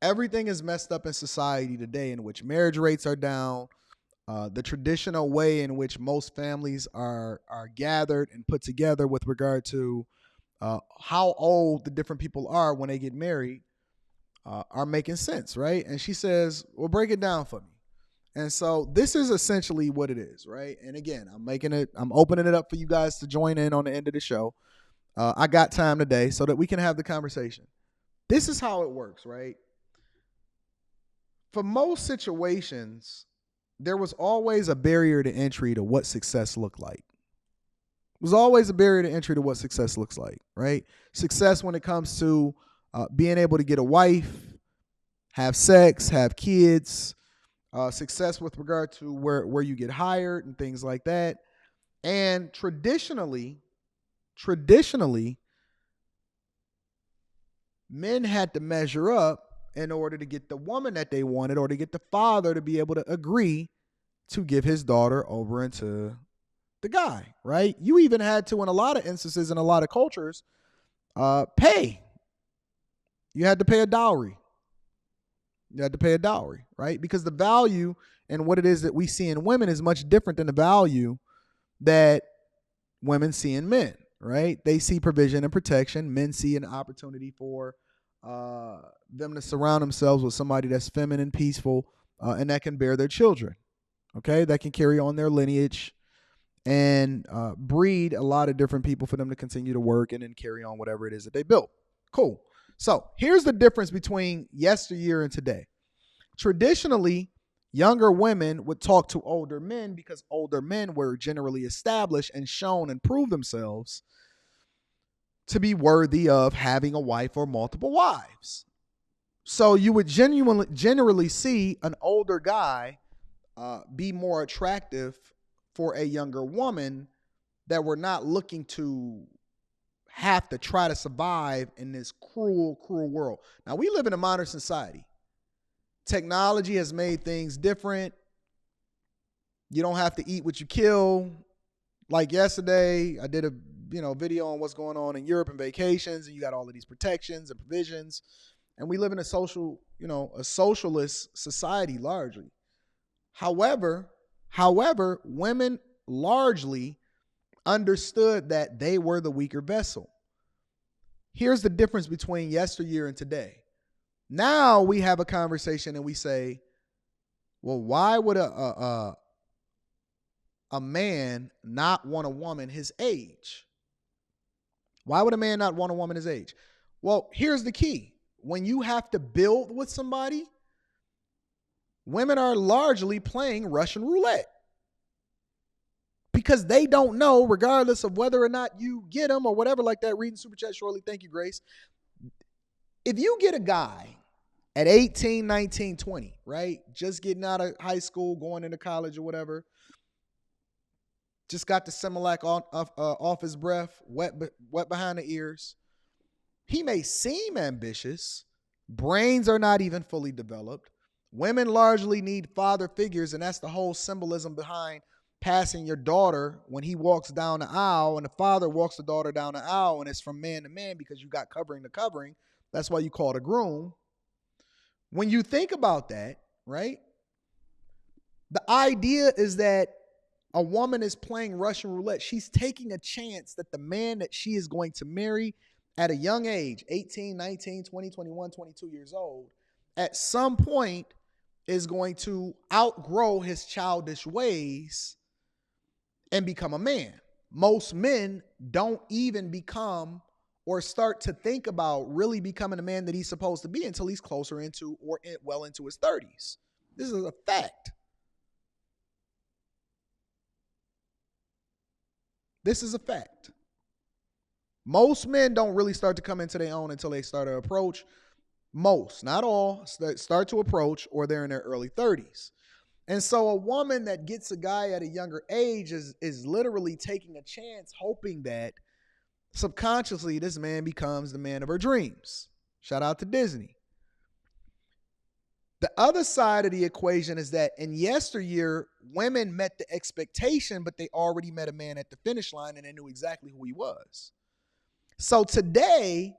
Everything is messed up in society today, in which marriage rates are down. The traditional way in which most families are gathered and put together with regard to how old the different people are when they get married are making sense, right? And she says, "Well, break it down for me." And so this is essentially what it is, right? And again, I'm opening it up for you guys to join in on the end of the show. I got time today so that we can have the conversation. This is how it works, right? For most situations, there was always a barrier to entry to what success looked like. There's always a barrier to entry to what success looks like, right? Success when it comes to being able to get a wife, have sex, have kids, success with regard to where you get hired and things like that. And traditionally, men had to measure up in order to get the woman that they wanted or to get the father to be able to agree to give his daughter over into the guy, right? You even had to, in a lot of instances, in a lot of cultures, pay. You had to pay a dowry. You had to pay a dowry, right? Because the value and what it is that we see in women is much different than the value that women see in men, right? They see provision and protection. Men see an opportunity for them to surround themselves with somebody that's feminine, peaceful, and that can bear their children, okay? That can carry on their lineage and breed a lot of different people for them to continue to work and then carry on whatever it is that they built. Cool. So here's the difference between yesteryear and today. Traditionally, younger women would talk to older men because older men were generally established and shown and proved themselves to be worthy of having a wife or multiple wives. So you would generally see an older guy be more attractive for a younger woman that were not looking to have to try to survive in this cruel world. Now, we live in a modern society. Technology has made things different. You don't have to eat what you kill. Like yesterday, I did a video on what's going on in Europe and vacations, and you got all of these protections and provisions. And we live in a socialist society largely. However, women largely understood that they were the weaker vessel. Here's the difference between yesteryear and today. Now we have a conversation and we say, well, why would a man not want a woman his age? Why would a man not want a woman his age? Well, here's the key. When you have to build with somebody, women are largely playing Russian roulette. Because they don't know, regardless of whether or not you get them or whatever like that. Reading Super Chat shortly. Thank you, Grace. If you get a guy at 18, 19, 20, right? Just getting out of high school, going into college or whatever. Just got the Similac off his breath, wet behind the ears. He may seem ambitious. Brains are not even fully developed. Women largely need father figures, and that's the whole symbolism behind passing your daughter when he walks down the aisle, and the father walks the daughter down the aisle, and it's from man to man because you got covering to covering. That's why you call it a groom. When you think about that, right, the idea is that a woman is playing Russian roulette. She's taking a chance that the man that she is going to marry at a young age, 18, 19, 20, 21, 22 years old, at some point is going to outgrow his childish ways and become a man. Most men don't even become or start to think about really becoming a man that he's supposed to be until he's closer into or well into his 30s. This is a fact. This is a fact. Most men don't really start to come into their own until they start to approach. Most, not all, start to approach or they're in their early 30s. And so a woman that gets a guy at a younger age is literally taking a chance, hoping that subconsciously this man becomes the man of her dreams. Shout out to Disney. The other side of the equation is that in yesteryear, women met the expectation, but they already met a man at the finish line and they knew exactly who he was. So today,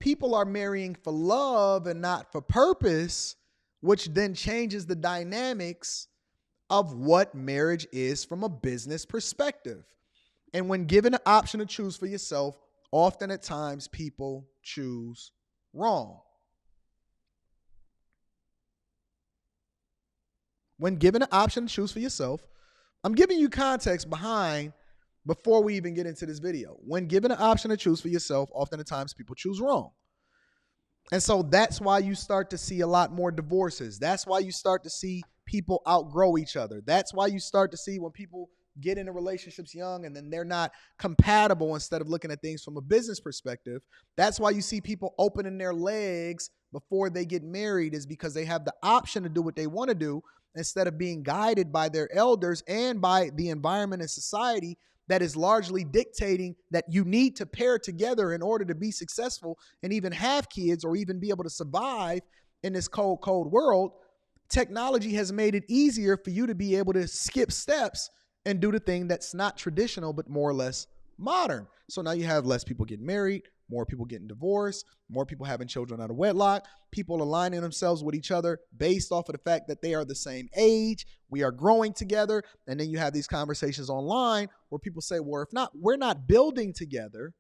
people are marrying for love and not for purpose, which then changes the dynamics of what marriage is from a business perspective. And when given the option to choose for yourself, often at times people choose wrong. When given the option to choose for yourself, I'm giving you context behind before we even get into this video. When given the option to choose for yourself, often at times people choose wrong. And so that's why you start to see a lot more divorces. That's why you start to see people outgrow each other. That's why you start to see when people get into relationships young and then they're not compatible instead of looking at things from a business perspective. That's why you see people opening their legs before they get married, is because they have the option to do what they want to do instead of being guided by their elders and by the environment and society that is largely dictating that you need to pair together in order to be successful and even have kids or even be able to survive in this cold, cold world. Technology has made it easier for you to be able to skip steps and do the thing that's not traditional, but more or less modern. So now you have less people getting married, more people getting divorced, more people having children out of wedlock, people aligning themselves with each other based off of the fact that they are the same age, we are growing together. And then you have these conversations online where people say, well, if not, we're not building together.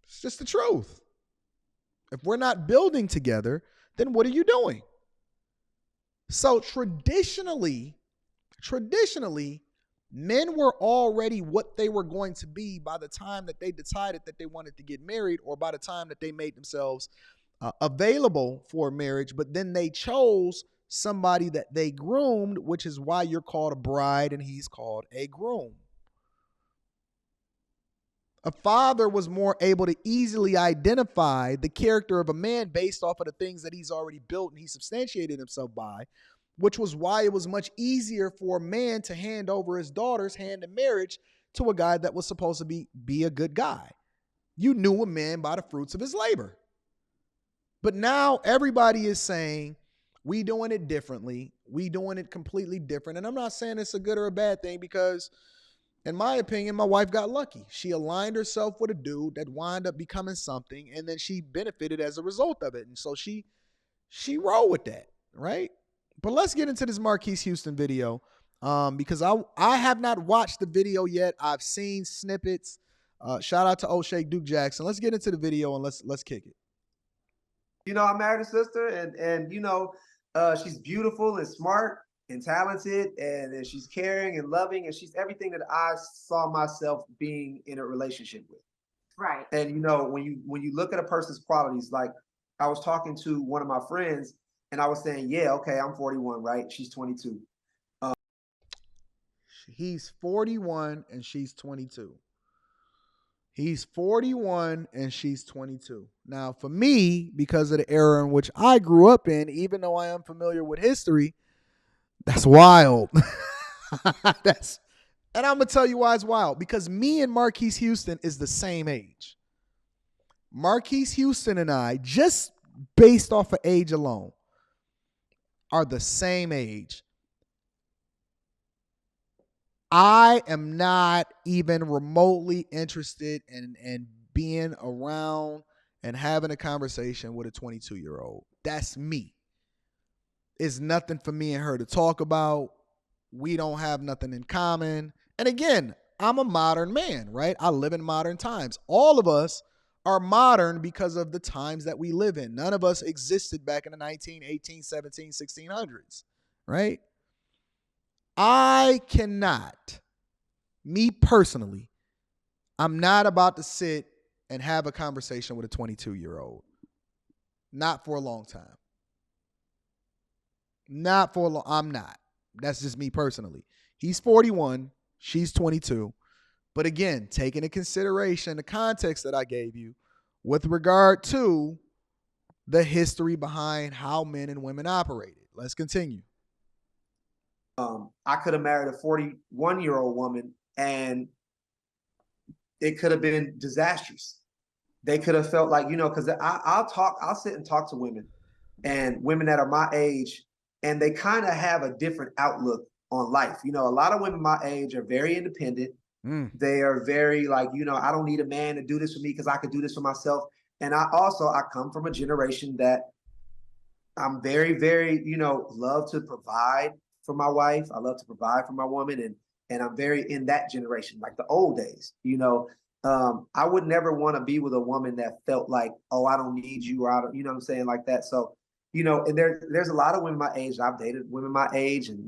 It's just the truth. If we're not building together, then what are you doing? So traditionally, men were already what they were going to be by the time that they decided that they wanted to get married, or by the time that they made themselves available for marriage. But then they chose somebody that they groomed, which is why you're called a bride and he's called a groom. A father was more able to easily identify the character of a man based off of the things that he's already built and he substantiated himself by, which was why it was much easier for a man to hand over his daughter's hand in marriage to a guy that was supposed to be a good guy. You knew a man by the fruits of his labor. But now everybody is saying, we doing it differently. We doing it completely different. And I'm not saying it's a good or a bad thing, because in my opinion, my wife got lucky. She aligned herself with a dude that wound up becoming something, and then she benefited as a result of it. And so she rolled with that, right? But let's get into this Marques Houston video, because I have not watched the video yet. I've seen snippets. Shout out to O'Shea Duke Jackson. Let's get into the video and let's kick it. You know, I married a sister, and you know, she's beautiful and smart and talented, and she's caring and loving, and she's everything that I saw myself being in a relationship with. Right. And you know, when you look at a person's qualities, like I was talking to one of my friends, and I was saying, yeah, okay, I'm 41, right? She's 22. He's 41 and she's 22. He's 41 and she's 22. Now, for me, because of the era in which I grew up in, even though I am familiar with history, that's wild. And I'm going to tell you why it's wild. Because me and Marques Houston is the same age. Marques Houston and I, just based off of age alone, are the same age. I am not even remotely interested in being around and having a conversation with a 22-year-old. That's me. It's nothing for me and her to talk about. We don't have nothing in common. And again, I'm a modern man, right? I live in modern times. All of us are modern because of the times that we live in. None of us existed back in the 19, 18, 17, 1600s, right? I cannot, me personally, I'm not about to sit and have a conversation with a 22-year-old. Not for a long time. Not for a long, I'm not. That's just me personally. He's 41, she's 22. But again, take into consideration the context that I gave you with regard to the history behind how men and women operated. Let's continue. I could have married a 41-year-old woman, and it could have been disastrous. They could have felt like, you know, because I'll sit and talk to women, and women that are my age, and they kind of have a different outlook on life. You know, a lot of women my age are very independent, They are very like, I don't need a man to do this for me because I could do this for myself. And I come from a generation that I'm very, very, love to provide for my wife. I love to provide for my woman, and I'm very in that generation, like the old days. I would never want to be with a woman that felt like, oh, I don't need you, or I don't, you know what I'm saying, like that. So, and there's a lot of women my age. I've dated women my age, and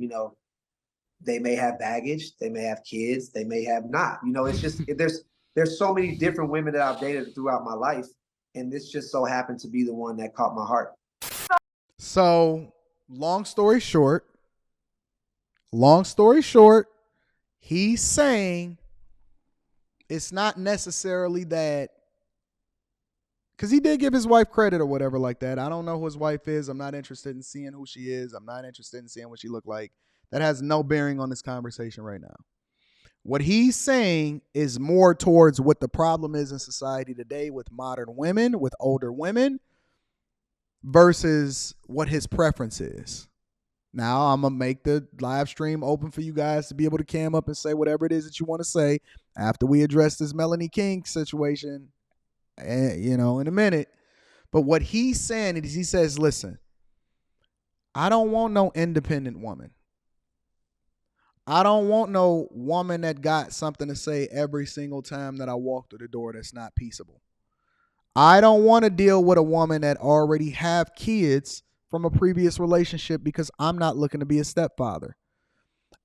they may have baggage, they may have kids, they may have not. It's just there's so many different women that I've dated throughout my life, and this just so happened to be the one that caught my heart. So, long story short, he's saying it's not necessarily that, because he did give his wife credit or whatever like that. I don't know who his wife is. I'm not interested in seeing who she is. I'm not interested in seeing what she looked like. That has no bearing on this conversation right now. What he's saying is more towards what the problem is in society today with modern women, with older women, versus what his preference is. Now, I'm going to make the live stream open for you guys to be able to cam up and say whatever it is that you want to say after we address this Melanie King situation, in a minute. But what he's saying is he says, listen, I don't want no independent woman. I don't want no woman that got something to say every single time that I walk through the door that's not peaceable. I don't want to deal with a woman that already have kids from a previous relationship because I'm not looking to be a stepfather.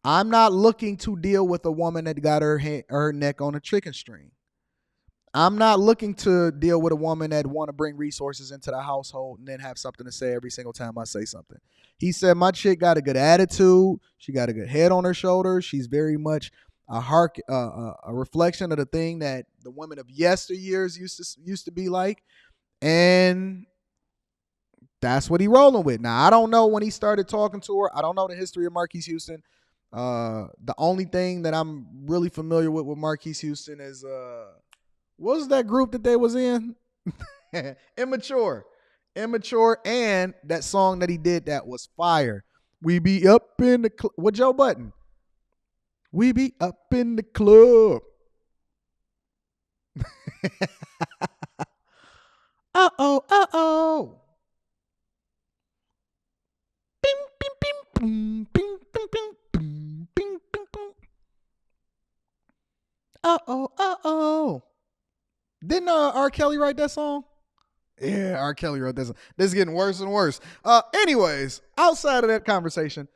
I'm not looking to deal with a woman that got her neck on a chicken string. I'm not looking to deal with a woman that want to bring resources into the household and then have something to say every single time I say something. He said my chick got a good attitude. She got a good head on her shoulders. She's very much a reflection of the thing that the women of yesteryears used to be like, and that's what he rolling with. Now, I don't know when he started talking to her. I don't know the history of Marques Houston. The only thing that I'm really familiar with Marques Houston is what was that group that they was in? Immature, and that song that he did that was fire. We be up in the with Joe Budden. We be up in the club. Uh-oh. Bing, bing, bing, boom, bing, bing, bing, boom, bing, bing, boom. Uh-oh. Didn't R. Kelly write that song? Yeah, R. Kelly wrote this. This is getting worse and worse. Anyways, outside of that conversation,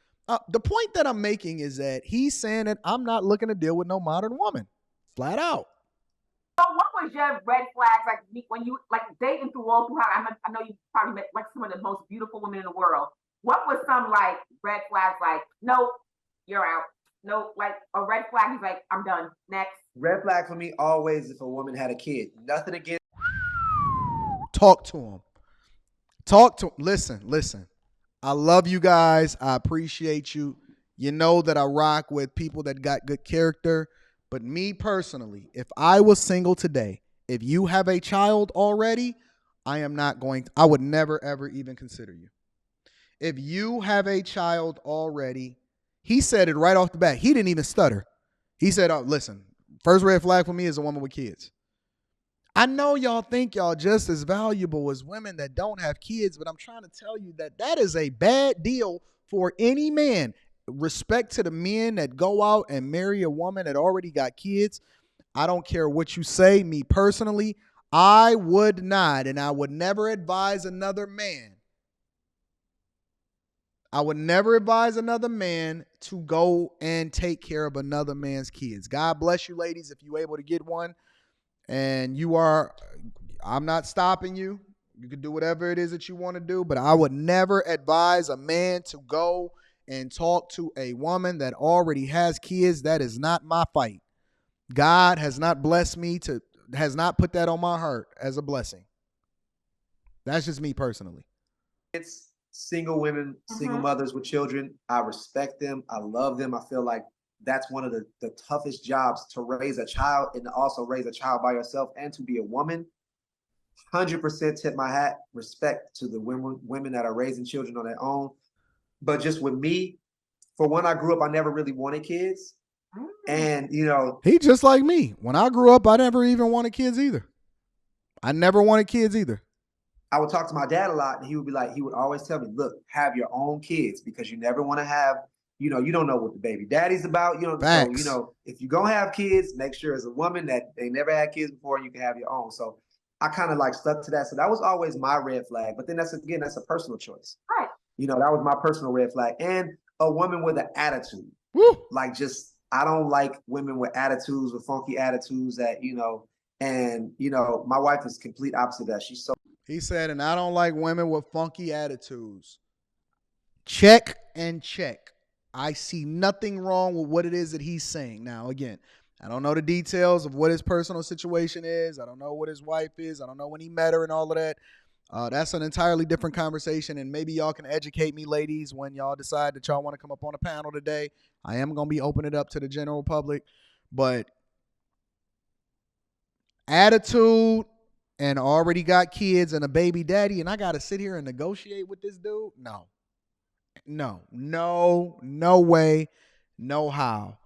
the point that I'm making is that he's saying that I'm not looking to deal with no modern woman. Flat out. So what was your red flags like when you like dating through all through how I know you probably met like some of the most beautiful women in the world. What was some like red flags like, nope, you're out. Nope, like a red flag is like, I'm done. Next. Red flag for me always if a woman had a kid. Nothing against. Talk to him. Listen. I love you guys. I appreciate you. You know that I rock with people that got good character. But me personally, if I was single today, if you have a child already, I would never, ever even consider you. If you have a child already, he said it right off the bat. He didn't even stutter. He said, oh, listen, first red flag for me is a woman with kids. I know y'all think y'all just as valuable as women that don't have kids, but I'm trying to tell you that is a bad deal for any man. Respect to the men that go out and marry a woman that already got kids. I don't care what you say. Me personally, I would not, and I would never advise another man. I would never advise another man to go and take care of another man's kids. God bless you, ladies, if you're able to get one. And I'm not stopping you. You can do whatever it is that you want to do, but I would never advise a man to go and talk to a woman that already has kids. That is not my fight. God has not has not put that on my heart as a blessing. That's just me personally. It's single women, single mothers with children. I respect them. I love them. I feel like that's one of the toughest jobs, to raise a child and to also raise a child by yourself and to be a woman. 100% tip my hat, respect to the women that are raising children on their own. But just with me, for when I grew up, I never really wanted kids. And he just like me. When I grew up, I never even wanted kids either. I never wanted kids either. I would talk to my dad a lot, and he would always tell me, look, have your own kids, because you never want to have, you don't know what the baby daddy's about. Facts. So, if you're going to have kids, make sure as a woman that they never had kids before, you can have your own. So I kind of like stuck to that. So that was always my red flag. But then that's a personal choice. Right. That was my personal red flag. And a woman with an attitude. Woo. Like, I don't like women with attitudes, with funky attitudes that, and my wife is complete opposite of that. She's so. He said, and I don't like women with funky attitudes. Check and check. I see nothing wrong with what it is that he's saying. Now, again, I don't know the details of what his personal situation is. I don't know what his wife is. I don't know when he met her and all of that. That's an entirely different conversation, and maybe y'all can educate me, ladies, when y'all decide that y'all want to come up on a panel today. I am going to be opening it up to the general public, but attitude and already got kids and a baby daddy, and I got to sit here and negotiate with this dude? No way, no how.